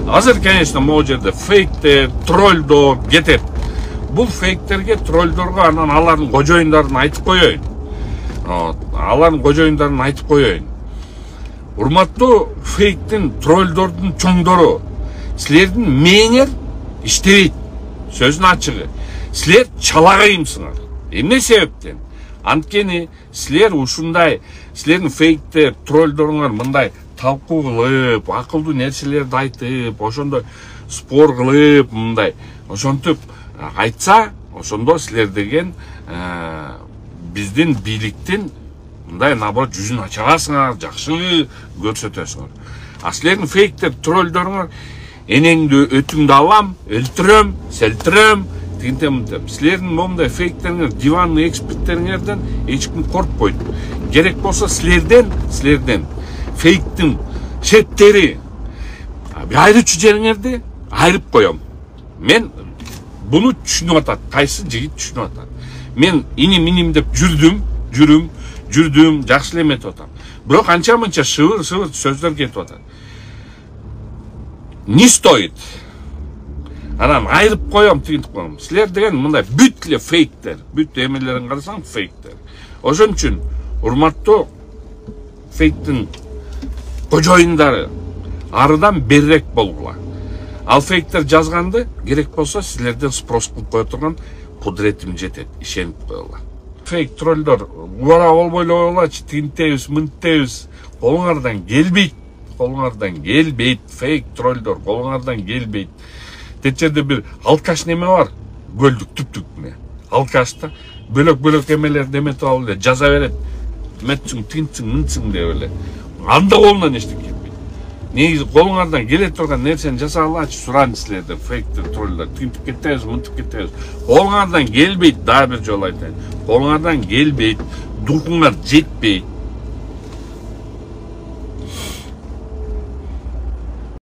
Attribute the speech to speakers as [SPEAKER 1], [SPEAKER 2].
[SPEAKER 1] Азыр, конечно, могу жерде фейктер, троллдор кетет. Бул фейктерге, троллдорго анан алардын кожоюндарын айтып коеюн. Алардын кожоюндарын айтып коеюн. Урматтуу фейктин, троллдордун чоңдору, силердин мээңер иштебейт. Сөздүн ачыгы. Силер чала кыйымсыңар. Эмне себептен? Анткени силер ушундай, силердин фейктер, троллдоруңар мындай талкуу кылып, акылдуу нерселерди айтып, ошондой спор кылып, мындай, ошентип айтса, ошондо силер деген биздин бийликтин мындай наоборот жүзүн ача аласыңар, жакшы көрсөтөсүңөр. А силердин фейктер, троллдоруңар энеңди өтүңдү алам, өлтүрөм, селтирөм, тигинтем. Силердин момундай фейктериңер, диванный эксперттериңерден эч ким коркпойт. Керек болсо силерден фейктин шеттери, айрычу жериңерди айрып коем. Мен буну түшүнүп атат, кайсы жигит түшүнүп атат. Мен иним деп жүрдүм, жакшы эле эметип атам. Бирок анча-мынча шыбыр сөздөр кетип атат. Не стоит? Анан айрып коем, тигинтип коем. Силер деген мындай бүт эле фейктер, бүт эмелерин карасаң фейктер. Ошон үчүн урматтуу фейктин кожоюндары арыдан берирээк болгула. Ал фейктер жазганды керек болсо силерден спрос кылып кое турган кудуретим жетет, ишенип коела. Фейк троллдор убара болбой эле койгулачы, тигинтебиз, мынтебиз, колуңардан келбейт, фейк троллдор колуңардан келбейт. Тет жерде бир алкаш неме бар, көлдүк түптүк алкашта бөлөк эмелерди эметип алып эле жаза берет. Метсиң, тигинтсиң, мынтсиң деп эле. Анда колунан эчтеке келбейт. Негизи колуңардан келе турган нерсени жасагалачы, суран силерден фейктер, троллдор, тигинтип кетебиз, мынтип кетебиз. Колуңардан келбейт, дагы бир жолу айтайын. Колуңардан келбейт, дуркуңар жетпейт.